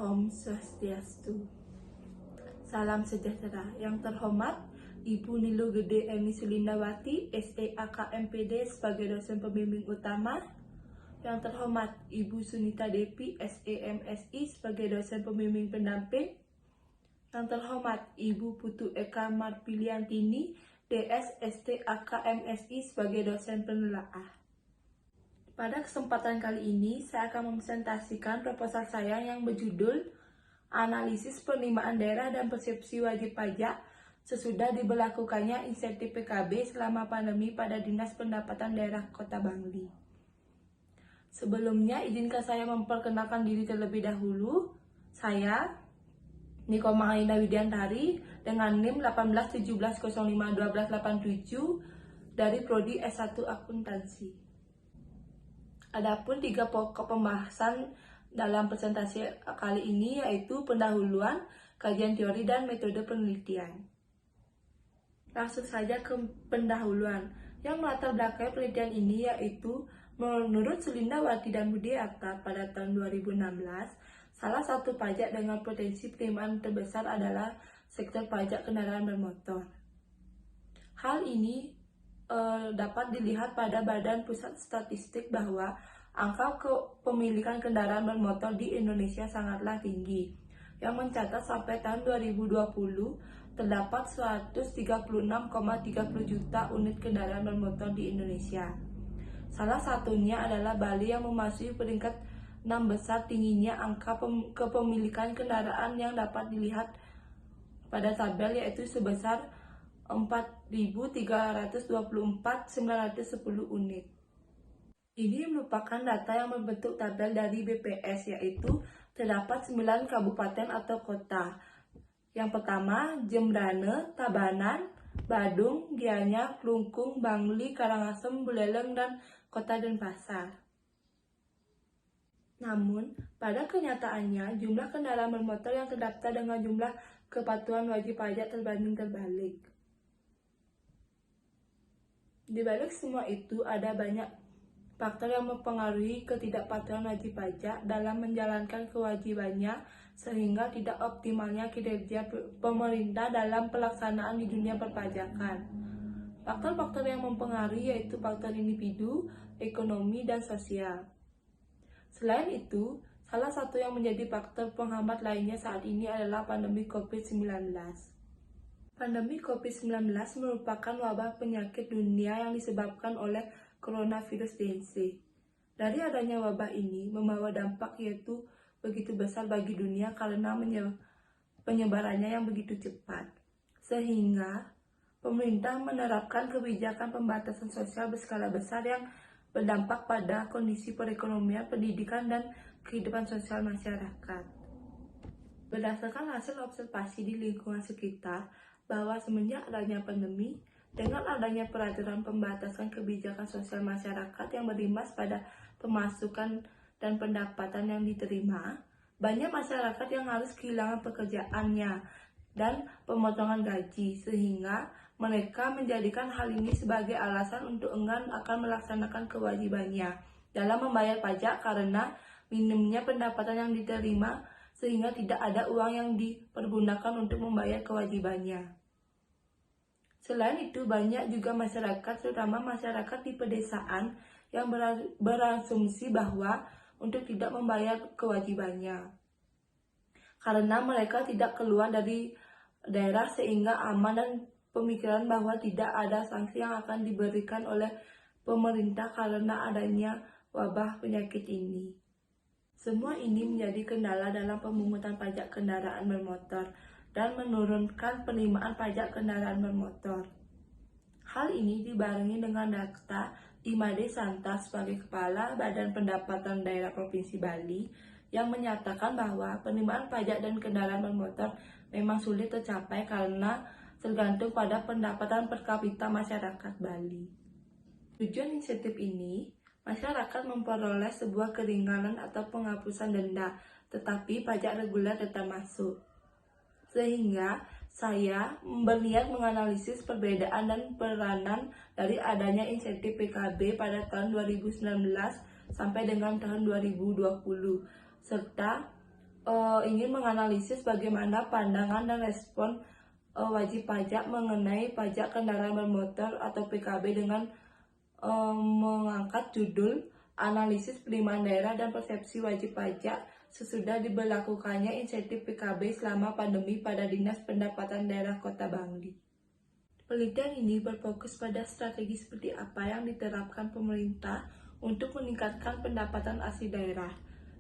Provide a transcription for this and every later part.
Om Swastiastu. Salam sejahtera. Yang terhormat, Ibu Nilu Gede Eni Sulindawati, SEAKMPD sebagai dosen pembimbing utama. Yang terhormat, Ibu Sunita Depi, SEMSI sebagai dosen pembimbing pendamping. Yang terhormat, Ibu Putu Eka Marpiliantini, DS STAKMSI sebagai dosen penelaah. Pada kesempatan kali ini, saya akan mempresentasikan proposal saya yang berjudul Analisis Penerimaan Daerah dan Persepsi Wajib Pajak sesudah diberlakukannya insentif PKB selama pandemi pada Dinas Pendapatan Daerah Kota Bangli. Sebelumnya, izinkan saya memperkenalkan diri terlebih dahulu. Saya, Niko Mahalina Widiantari, dengan NIM 1817051287 dari Prodi S1 Akuntansi. Adapun 3 pokok pembahasan dalam presentasi kali ini yaitu pendahuluan, kajian teori, dan metode penelitian. Langsung saja ke pendahuluan. Yang melatar belakangi penelitian ini yaitu menurut Sulindawati dan Budiarta pada tahun 2016, salah satu pajak dengan potensi penerimaan terbesar adalah sektor pajak kendaraan bermotor. Hal ini dapat dilihat pada Badan Pusat Statistik bahwa angka kepemilikan kendaraan bermotor di Indonesia sangatlah tinggi, yang mencatat sampai tahun 2020 terdapat 136,30 juta unit kendaraan bermotor di Indonesia. Salah satunya adalah Bali yang memasuki peringkat 6 besar tingginya angka kepemilikan kendaraan yang dapat dilihat pada tabel, yaitu sebesar 4.324.910 unit. Ini merupakan data yang membentuk tabel dari BPS, yaitu terdapat 9 kabupaten atau kota. Yang pertama, Jembrane, Tabanan, Badung, Gianyar, Klungkung, Bangli, Karangasem, Buleleng, dan Kota Denpasar. Namun, pada kenyataannya, jumlah kendaraan bermotor yang terdaftar dengan jumlah kepatuhan wajib pajak terbanding terbalik. Di balik semua itu, ada banyak faktor yang mempengaruhi ketidakpatuhan wajib pajak dalam menjalankan kewajibannya, sehingga tidak optimalnya kinerja pemerintah dalam pelaksanaan di dunia perpajakan. Faktor-faktor yang mempengaruhi yaitu faktor individu, ekonomi, dan sosial. Selain itu, salah satu yang menjadi faktor penghambat lainnya saat ini adalah pandemi COVID-19. Pandemi COVID-19 merupakan wabah penyakit dunia yang disebabkan oleh coronavirus DNC. Dari adanya wabah ini membawa dampak yaitu begitu besar bagi dunia karena penyebarannya yang begitu cepat. Sehingga pemerintah menerapkan kebijakan pembatasan sosial berskala besar yang berdampak pada kondisi perekonomian, pendidikan, dan kehidupan sosial masyarakat. Berdasarkan hasil observasi di lingkungan sekitar, bahwa semenjak adanya pandemi, dengan adanya peraturan pembatasan kebijakan sosial masyarakat yang berimbas pada pemasukan dan pendapatan yang diterima, banyak masyarakat yang harus kehilangan pekerjaannya dan pemotongan gaji, sehingga mereka menjadikan hal ini sebagai alasan untuk enggan akan melaksanakan kewajibannya dalam membayar pajak karena minimnya pendapatan yang diterima, sehingga tidak ada uang yang dipergunakan untuk membayar kewajibannya. Selain itu, banyak juga masyarakat, terutama masyarakat di pedesaan, yang berasumsi bahwa untuk tidak membayar kewajibannya karena mereka tidak keluar dari daerah, sehingga aman dan pemikiran bahwa tidak ada sanksi yang akan diberikan oleh pemerintah karena adanya wabah penyakit ini. Semua ini menjadi kendala dalam pemungutan pajak kendaraan bermotor dan menurunkan penerimaan pajak kendaraan bermotor. Hal ini dibarengi dengan data Imade Santa sebagai Kepala Badan Pendapatan Daerah Provinsi Bali yang menyatakan bahwa penerimaan pajak dan kendaraan bermotor memang sulit tercapai karena tergantung pada pendapatan per kapita masyarakat Bali. Tujuan insentif ini, masyarakat memperoleh sebuah keringanan atau penghapusan denda, tetapi pajak reguler tetap masuk. Sehingga saya berniat menganalisis perbedaan dan peranan dari adanya insentif PKB pada tahun 2019 sampai dengan tahun 2020, serta ingin menganalisis bagaimana pandangan dan respon wajib pajak mengenai pajak kendaraan bermotor atau PKB dengan mengangkat judul Analisis Penerimaan Daerah dan Persepsi Wajib Pajak sesudah diberlakukannya insentif PKB selama pandemi pada Dinas Pendapatan Daerah Kota Bangli. Penelitian ini berfokus pada strategi seperti apa yang diterapkan pemerintah untuk meningkatkan pendapatan asli daerah.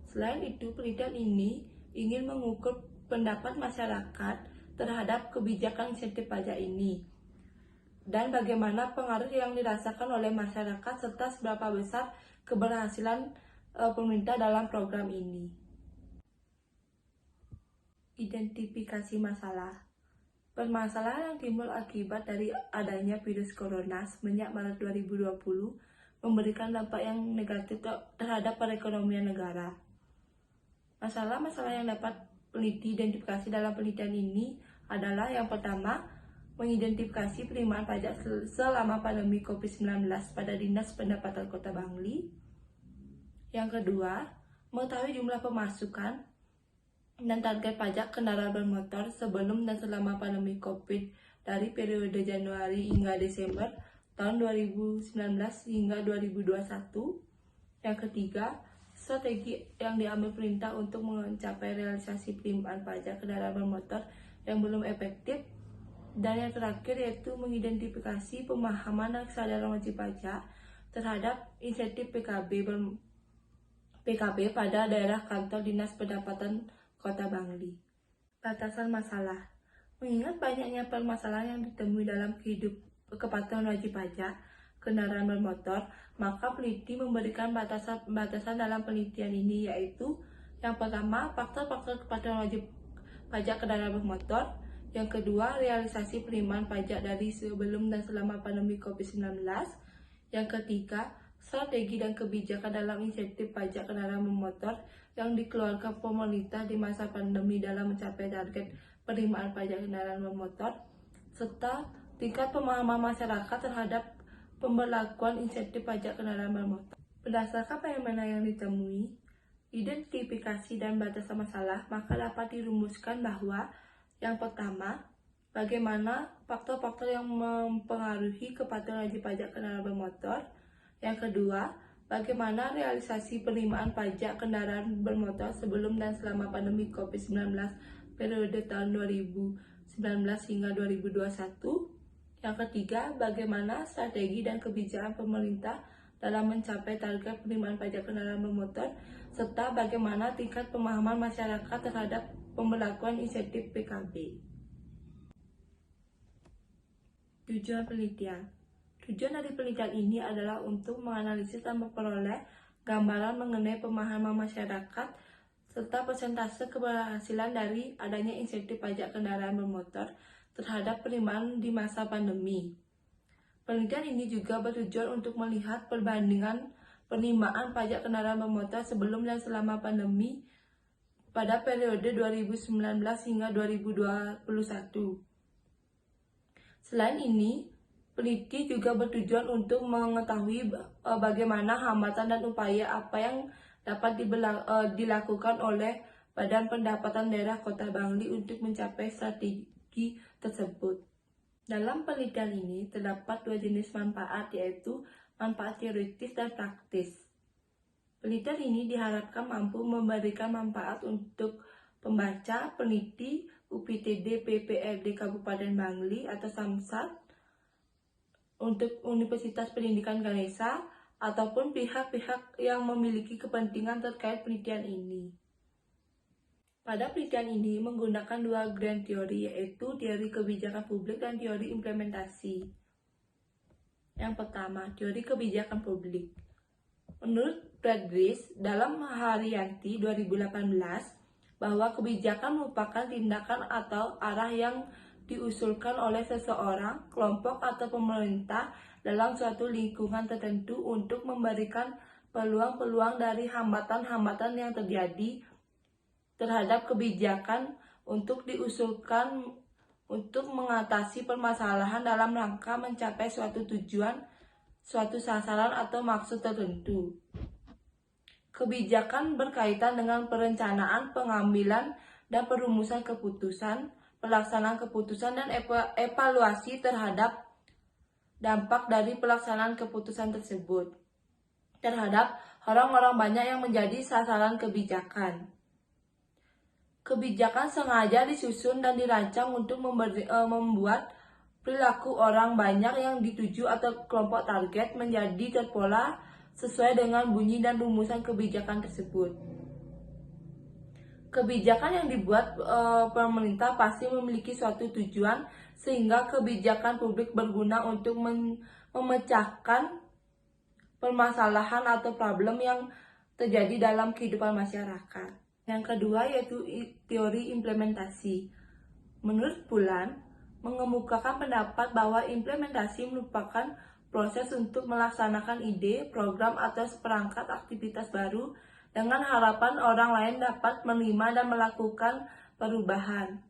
Selain itu, penelitian ini ingin mengukur pendapat masyarakat terhadap kebijakan insentif pajak ini dan bagaimana pengaruh yang dirasakan oleh masyarakat serta seberapa besar keberhasilan pemerintah dalam program ini. Identifikasi masalah. Permasalahan yang timbul akibat dari adanya virus corona semenjak Maret 2020 memberikan dampak yang negatif terhadap perekonomian negara. Masalah-masalah yang dapat peneliti identifikasi dalam penelitian ini adalah yang pertama, mengidentifikasi penerimaan pajak selama pandemi COVID-19 pada Dinas Pendapatan Kota Bangli. Yang kedua, mengetahui jumlah pemasukan dan target pajak kendaraan bermotor sebelum dan selama pandemi COVID dari periode Januari hingga Desember tahun 2019 hingga 2021. Yang ketiga, strategi yang diambil pemerintah untuk mencapai realisasi penerimaan pajak kendaraan bermotor yang belum efektif. Dan yang terakhir yaitu mengidentifikasi pemahaman dan kesadaran wajib pajak terhadap insentif PKB pada daerah kantor Dinas Pendapatan Kota Bangli. Batasan masalah. Mengingat banyaknya permasalahan yang ditemui dalam kepatuhan wajib pajak kendaraan bermotor, maka peneliti memberikan batasan dalam penelitian ini, yaitu yang pertama, faktor-faktor kepatuhan wajib pajak kendaraan bermotor. Yang kedua, realisasi penerimaan pajak dari sebelum dan selama pandemi COVID-19. Yang ketiga, strategi dan kebijakan dalam insentif pajak kendaraan bermotor yang dikeluarkan pemerintah di masa pandemi dalam mencapai target penerimaan pajak kendaraan bermotor, serta tingkat pemahaman masyarakat terhadap pemberlakuan insentif pajak kendaraan bermotor. Berdasarkan fenomena yang ditemui, identifikasi dan batasan masalah, maka dapat dirumuskan bahwa yang pertama, bagaimana faktor-faktor yang mempengaruhi kepatuhan wajib pajak kendaraan bermotor. Yang kedua, bagaimana realisasi penerimaan pajak kendaraan bermotor sebelum dan selama pandemi COVID-19 periode tahun 2019 hingga 2021. Yang ketiga, bagaimana strategi dan kebijakan pemerintah dalam mencapai target penerimaan pajak kendaraan bermotor, serta bagaimana tingkat pemahaman masyarakat terhadap pemberlakuan insentif PKB. Tujuan penelitian. Tujuan dari penelitian ini adalah untuk menganalisis dan memperoleh gambaran mengenai pemahaman masyarakat serta persentase keberhasilan dari adanya insentif pajak kendaraan bermotor terhadap penerimaan di masa pandemi. Penelitian ini juga bertujuan untuk melihat perbandingan penerimaan pajak kendaraan bermotor sebelum dan selama pandemi pada periode 2019 hingga 2021. Selain ini, peneliti juga bertujuan untuk mengetahui bagaimana hambatan dan upaya apa yang dapat dilakukan oleh Badan Pendapatan Daerah Kota Bangli untuk mencapai strategi tersebut. Dalam penelitian ini terdapat dua jenis manfaat, yaitu manfaat teoritis dan praktis. Penelitian ini diharapkan mampu memberikan manfaat untuk pembaca, peneliti, UPTD PPRD Kabupaten Bangli atau Samsat, untuk Universitas Pendidikan Ganesha, ataupun pihak-pihak yang memiliki kepentingan terkait penelitian ini. Pada penelitian ini menggunakan dua grand teori, yaitu teori kebijakan publik dan teori implementasi. Yang pertama, teori kebijakan publik. Menurut Friedrich dalam Haryanti 2018, bahwa kebijakan merupakan tindakan atau arah yang diusulkan oleh seseorang, kelompok, atau pemerintah dalam suatu lingkungan tertentu untuk memberikan peluang-peluang dari hambatan-hambatan yang terjadi terhadap kebijakan untuk diusulkan untuk mengatasi permasalahan dalam rangka mencapai suatu tujuan, suatu sasaran atau maksud tertentu. Kebijakan berkaitan dengan perencanaan, pengambilan, dan perumusan keputusan, pelaksanaan keputusan, dan evaluasi terhadap dampak dari pelaksanaan keputusan tersebut terhadap orang-orang banyak yang menjadi sasaran kebijakan. Kebijakan sengaja disusun dan dirancang untuk membuat perilaku orang banyak yang dituju atau kelompok target menjadi terpola sesuai dengan bunyi dan rumusan kebijakan tersebut. Kebijakan yang dibuat pemerintah pasti memiliki suatu tujuan, sehingga kebijakan publik berguna untuk memecahkan permasalahan atau problem yang terjadi dalam kehidupan masyarakat. Yang kedua yaitu teori implementasi. Menurut Bulan, mengemukakan pendapat bahwa implementasi merupakan proses untuk melaksanakan ide, program, atau seperangkat aktivitas baru dengan harapan orang lain dapat menerima dan melakukan perubahan.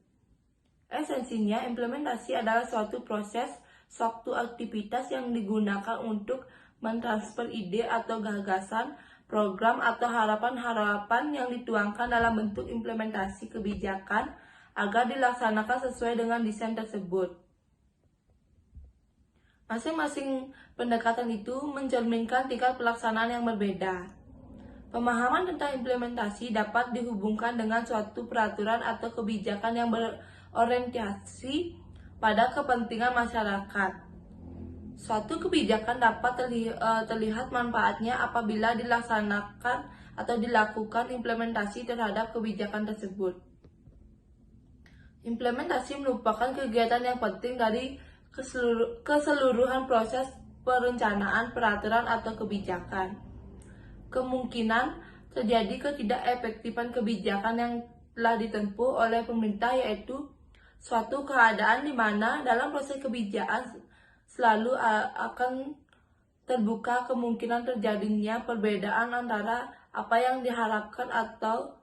Esensinya, implementasi adalah suatu proses, suatu aktivitas yang digunakan untuk mentransfer ide atau gagasan, program, atau harapan-harapan yang dituangkan dalam bentuk implementasi kebijakan agar dilaksanakan sesuai dengan desain tersebut. Masing-masing pendekatan itu mencerminkan tingkat pelaksanaan yang berbeda. Pemahaman tentang implementasi dapat dihubungkan dengan suatu peraturan atau kebijakan yang berorientasi pada kepentingan masyarakat. Suatu kebijakan dapat terlihat manfaatnya apabila dilaksanakan atau dilakukan implementasi terhadap kebijakan tersebut. Implementasi merupakan kegiatan yang penting dari keseluruhan proses perencanaan, peraturan, atau kebijakan. Kemungkinan terjadi ketidakefektifan kebijakan yang telah ditempuh oleh pemerintah, yaitu suatu keadaan di mana dalam proses kebijakan selalu akan terbuka kemungkinan terjadinya perbedaan antara apa yang diharapkan atau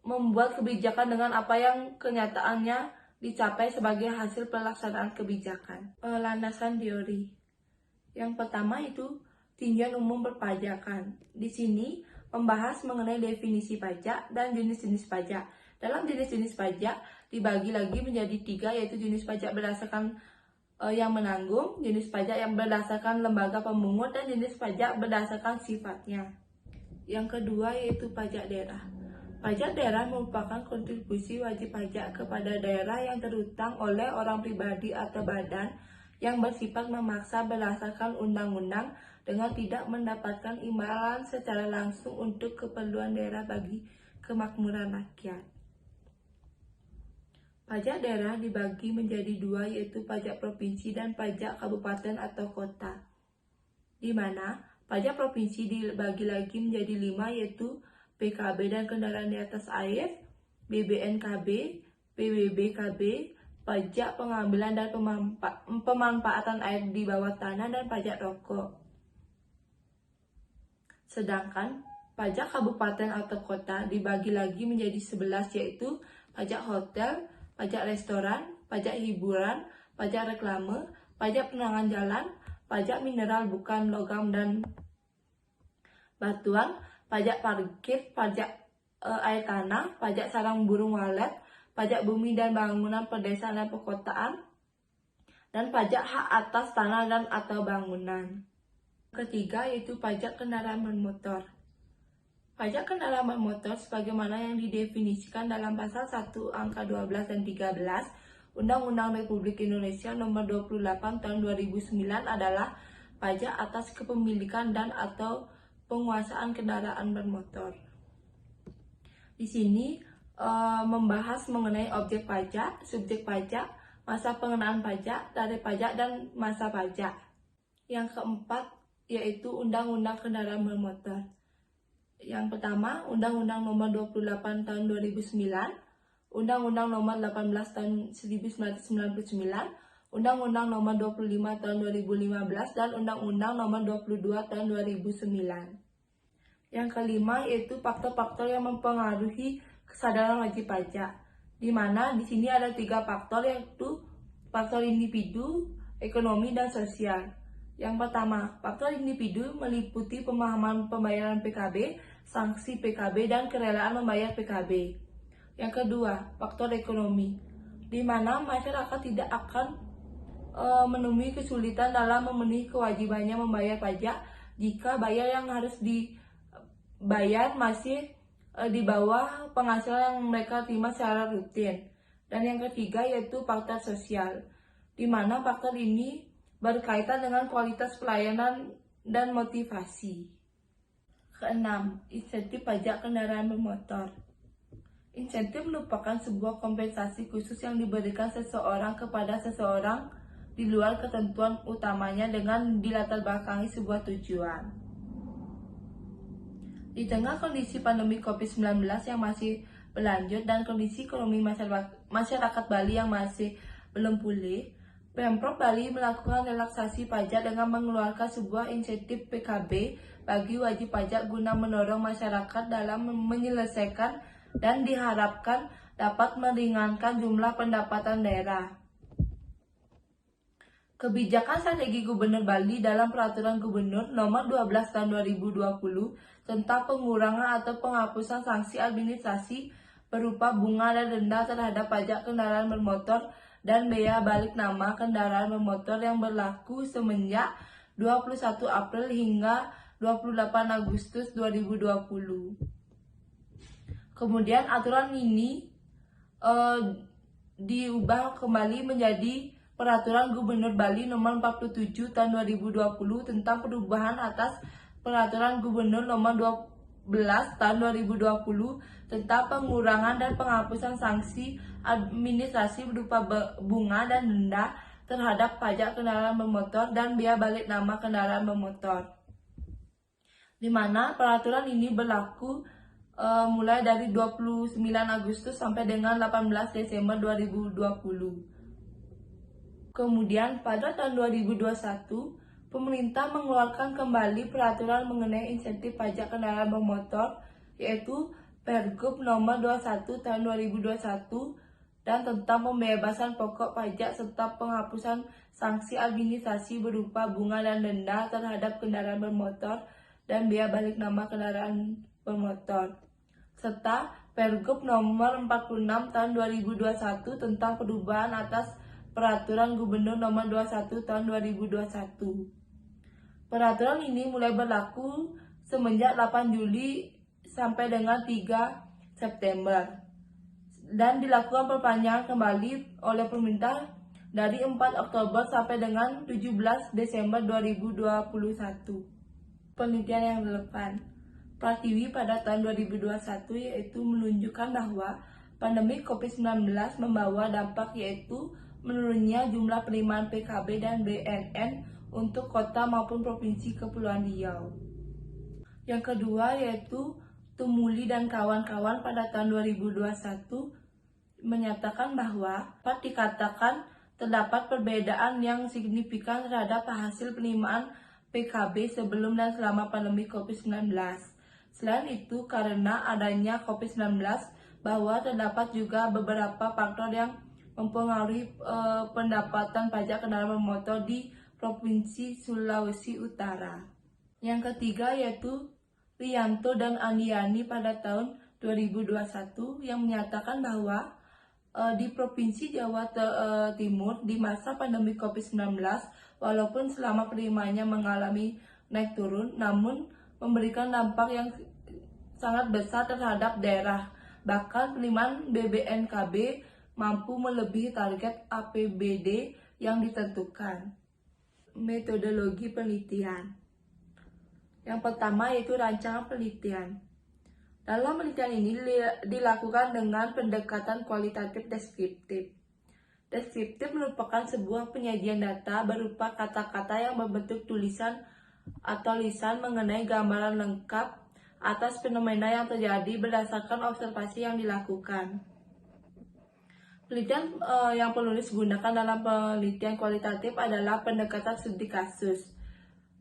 membuat kebijakan dengan apa yang kenyataannya dicapai sebagai hasil pelaksanaan kebijakan. Landasan teori. Yang pertama itu tinjauan umum perpajakan. Di sini membahas mengenai definisi pajak dan jenis-jenis pajak. Dalam jenis-jenis pajak dibagi lagi menjadi 3, yaitu jenis pajak berdasarkan yang menanggung, jenis pajak yang berdasarkan lembaga pemungut, dan jenis pajak berdasarkan sifatnya. Yang kedua yaitu pajak daerah. Pajak daerah merupakan kontribusi wajib pajak kepada daerah yang terutang oleh orang pribadi atau badan yang bersifat memaksa berdasarkan undang-undang dengan tidak mendapatkan imbalan secara langsung untuk keperluan daerah bagi kemakmuran rakyat. Pajak daerah dibagi menjadi 2, yaitu pajak provinsi dan pajak kabupaten atau kota. Di mana pajak provinsi dibagi lagi menjadi 5, yaitu PKB dan kendaraan di atas air, BBNKB, PBBKB, pajak pengambilan dan pemanfaatan air di bawah tanah, dan pajak rokok. Sedangkan pajak kabupaten atau kota dibagi lagi menjadi 11, yaitu pajak hotel, pajak restoran, pajak hiburan, pajak reklame, pajak penerangan jalan, pajak mineral bukan logam dan batuan, pajak parkir, pajak air tanah, pajak sarang burung walet, pajak bumi dan bangunan pedesaan dan perkotaan, dan pajak hak atas tanah dan atau bangunan. Ketiga yaitu pajak kendaraan bermotor. Pajak kendaraan bermotor sebagaimana yang didefinisikan dalam pasal 1 angka 12 dan 13 Undang-Undang Republik Indonesia Nomor 28 Tahun 2009 adalah pajak atas kepemilikan dan atau penguasaan kendaraan bermotor. Di sini membahas mengenai objek pajak, subjek pajak, masa pengenaan pajak, tarif pajak, dan masa pajak. Yang keempat yaitu Undang-Undang Kendaraan Bermotor. Yang pertama, Undang-Undang Nomor 28 Tahun 2009, Undang-Undang Nomor 18 Tahun 1999, Undang-Undang Nomor 25 Tahun 2015, dan Undang-Undang Nomor 22 Tahun 2009. Yang kelima yaitu faktor-faktor yang mempengaruhi kesadaran wajib pajak, di mana di sini ada 3 faktor, yaitu faktor individu, ekonomi, dan sosial. Yang pertama, faktor individu meliputi pemahaman pembayaran PKB, sanksi PKB, dan kerelaan membayar PKB. Yang kedua, faktor ekonomi, di mana masyarakat tidak akan menemui kesulitan dalam memenuhi kewajibannya membayar pajak jika bayar yang harus dibayar masih di bawah penghasilan yang mereka terima secara rutin. Dan yang ketiga yaitu faktor sosial, di mana faktor ini berkaitan dengan kualitas pelayanan dan motivasi. Keenam, insentif pajak kendaraan bermotor. Insentif merupakan sebuah kompensasi khusus yang diberikan seseorang kepada seseorang di luar ketentuan utamanya dengan dilatar belakangi sebuah tujuan. Di tengah kondisi pandemi COVID-19 yang masih berlanjut dan kondisi ekonomi masyarakat Bali yang masih belum pulih, Pemprov Bali melakukan relaksasi pajak dengan mengeluarkan sebuah insentif PKB bagi wajib pajak guna mendorong masyarakat dalam menyelesaikan dan diharapkan dapat meringankan jumlah pendapatan daerah. Kebijakan strategi Gubernur Bali dalam Peraturan Gubernur Nomor 12 Tahun 2020 tentang pengurangan atau penghapusan sanksi administrasi berupa bunga dan denda terhadap pajak kendaraan bermotor dan bea balik nama kendaraan bermotor yang berlaku semenjak 21 April hingga 28 Agustus 2020. Kemudian aturan ini diubah kembali menjadi Peraturan Gubernur Bali Nomor 47 Tahun 2020 tentang perubahan atas Peraturan Gubernur Nomor 12 Tahun 2020 tentang pengurangan dan penghapusan sanksi administrasi berupa bunga dan denda terhadap pajak kendaraan bermotor dan bea balik nama kendaraan bermotor, di mana peraturan ini berlaku mulai dari 29 Agustus sampai dengan 18 Desember 2020. Kemudian pada tahun 2021, pemerintah mengeluarkan kembali peraturan mengenai insentif pajak kendaraan bermotor, yaitu Pergub Nomor 21 Tahun 2021 dan tentang pembebasan pokok pajak serta penghapusan sanksi administrasi berupa bunga dan denda terhadap kendaraan bermotor dan bea balik nama kendaraan bermotor, serta Pergub Nomor 46 Tahun 2021 tentang perubahan atas Peraturan Gubernur Nomor 21 Tahun 2021. Peraturan ini mulai berlaku semenjak 8 Juli sampai dengan 3 September dan dilakukan perpanjangan kembali oleh pemerintah dari 4 Oktober sampai dengan 17 Desember 2021. Penelitian yang relevan Pratiwi pada tahun 2021 yaitu menunjukkan bahwa pandemi COVID-19 membawa dampak yaitu menurunnya jumlah penerimaan PKB dan BNN untuk kota maupun provinsi Kepulauan Riau. Yang kedua yaitu Tumuli dan kawan-kawan pada tahun 2021 menyatakan bahwa dapat dikatakan terdapat perbedaan yang signifikan terhadap hasil penerimaan PKB sebelum dan selama pandemi COVID-19. Selain itu, karena adanya COVID-19, bahwa terdapat juga beberapa faktor yang mempengaruhi pendapatan pajak kendaraan bermotor di Provinsi Sulawesi Utara. Yang ketiga yaitu Rianto dan Andiani pada tahun 2021 yang menyatakan bahwa di Provinsi Jawa Timur di masa pandemi COVID-19, walaupun selama penerimaannya mengalami naik turun, namun memberikan dampak yang sangat besar terhadap daerah. Bahkan penerimaan BBNKB mampu melebihi target APBD yang ditentukan. Metodologi penelitian. Yang pertama yaitu rancangan penelitian. Dalam penelitian ini dilakukan dengan pendekatan kualitatif deskriptif. Deskriptif merupakan sebuah penyajian data berupa kata-kata yang berbentuk tulisan atau lisan mengenai gambaran lengkap atas fenomena yang terjadi berdasarkan observasi yang dilakukan. Penelitian yang penulis gunakan dalam penelitian kualitatif adalah pendekatan studi kasus.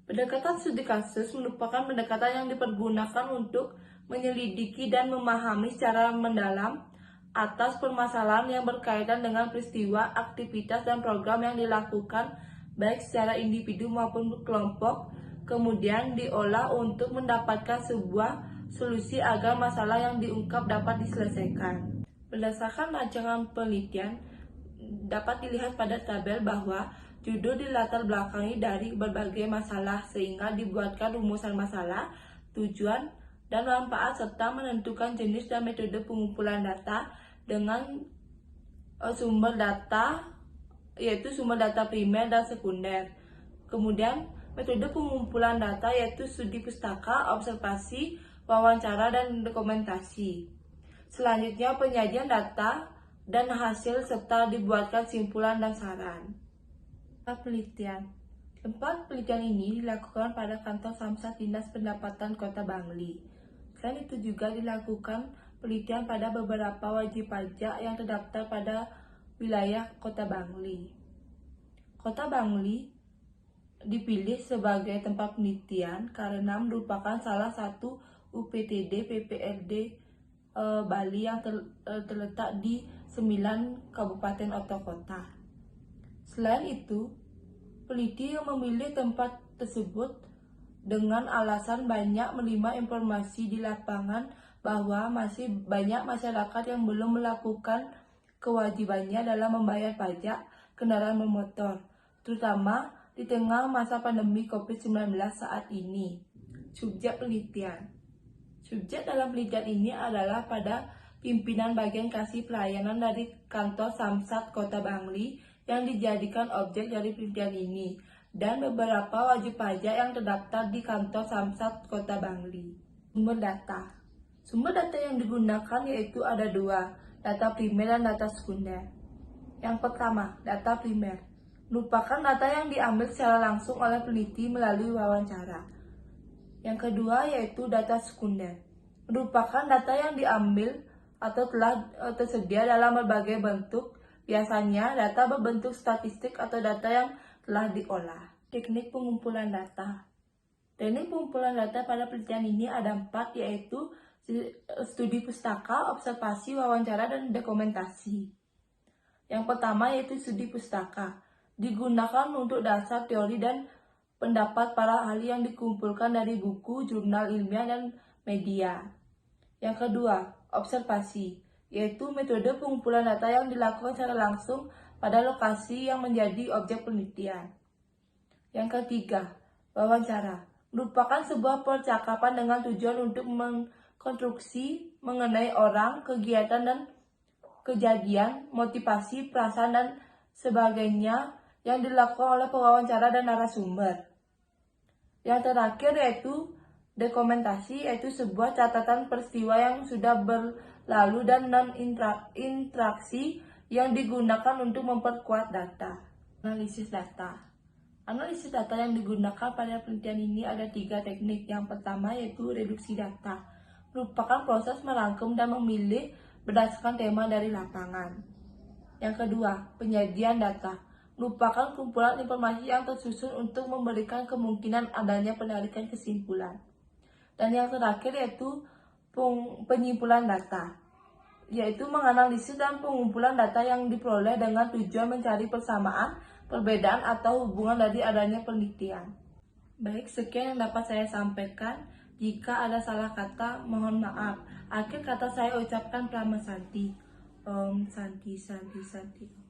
Pendekatan studi kasus merupakan pendekatan yang dipergunakan untuk menyelidiki dan memahami secara mendalam atas permasalahan yang berkaitan dengan peristiwa, aktivitas, dan program yang dilakukan baik secara individu maupun kelompok, kemudian diolah untuk mendapatkan sebuah solusi agar masalah yang diungkap dapat diselesaikan. Berdasarkan rancangan penelitian, dapat dilihat pada tabel bahwa judul dilatar belakangi dari berbagai masalah sehingga dibuatkan rumusan masalah, tujuan, dan manfaat serta menentukan jenis dan metode pengumpulan data dengan sumber data, yaitu sumber data primer dan sekunder. Kemudian metode pengumpulan data yaitu studi pustaka, observasi, wawancara, dan dokumentasi. Selanjutnya penyajian data dan hasil serta dibuatkan simpulan dan saran. Penelitian. Tempat penelitian ini dilakukan pada kantor Samsat Dinas Pendapatan Kota Bangli. Selain itu juga dilakukan penelitian pada beberapa wajib pajak yang terdaftar pada wilayah Kota Bangli. Kota Bangli dipilih sebagai tempat penelitian karena merupakan salah satu UPTD PPRD Bali yang terletak di 9 kabupaten atau kota. Selain itu, peneliti yang memilih tempat tersebut dengan alasan banyak menerima informasi di lapangan bahwa masih banyak masyarakat yang belum melakukan kewajibannya dalam membayar pajak kendaraan bermotor, terutama di tengah masa pandemi COVID-19 saat ini. Subjek penelitian. Subjek dalam penelitian ini adalah pada pimpinan bagian kasih pelayanan dari kantor Samsat Kota Bangli yang dijadikan objek dari penelitian ini, dan beberapa wajib pajak yang terdaftar di kantor Samsat Kota Bangli. Sumber data. Sumber data yang digunakan yaitu ada dua, data primer dan data sekunder. Yang pertama, data primer merupakan data yang diambil secara langsung oleh peneliti melalui wawancara. Yang kedua yaitu data sekunder, merupakan data yang diambil atau telah tersedia dalam berbagai bentuk, biasanya data berbentuk statistik atau data yang telah diolah. Teknik pengumpulan data. Teknik pengumpulan data pada penelitian ini ada 4, yaitu studi pustaka, observasi, wawancara, dan dokumentasi. Yang pertama yaitu studi pustaka, digunakan untuk dasar teori dan pendapat para ahli yang dikumpulkan dari buku, jurnal ilmiah, dan media. Yang kedua, observasi, yaitu metode pengumpulan data yang dilakukan secara langsung pada lokasi yang menjadi objek penelitian. Yang ketiga, wawancara, merupakan sebuah percakapan dengan tujuan untuk mengkonstruksi mengenai orang, kegiatan, dan kejadian, motivasi, perasaan, dan sebagainya yang dilakukan oleh pewawancara dan narasumber. Yang terakhir yaitu dokumentasi, yaitu sebuah catatan peristiwa yang sudah berlalu dan non-interaksi yang digunakan untuk memperkuat data. Analisis data. Analisis data yang digunakan pada penelitian ini ada 3 teknik. Yang pertama yaitu reduksi data, merupakan proses merangkum dan memilih berdasarkan tema dari lapangan. Yang kedua, penyajian data, merupakan kumpulan informasi yang tersusun untuk memberikan kemungkinan adanya penarikan kesimpulan. Dan yang terakhir yaitu penyimpulan data, yaitu menganalisis dan pengumpulan data yang diperoleh dengan tujuan mencari persamaan, perbedaan, atau hubungan dari adanya penelitian. Baik, sekian yang dapat saya sampaikan. Jika ada salah kata, mohon maaf. Akhir kata saya ucapkan Prama Santi. Om Santi Santi Santi.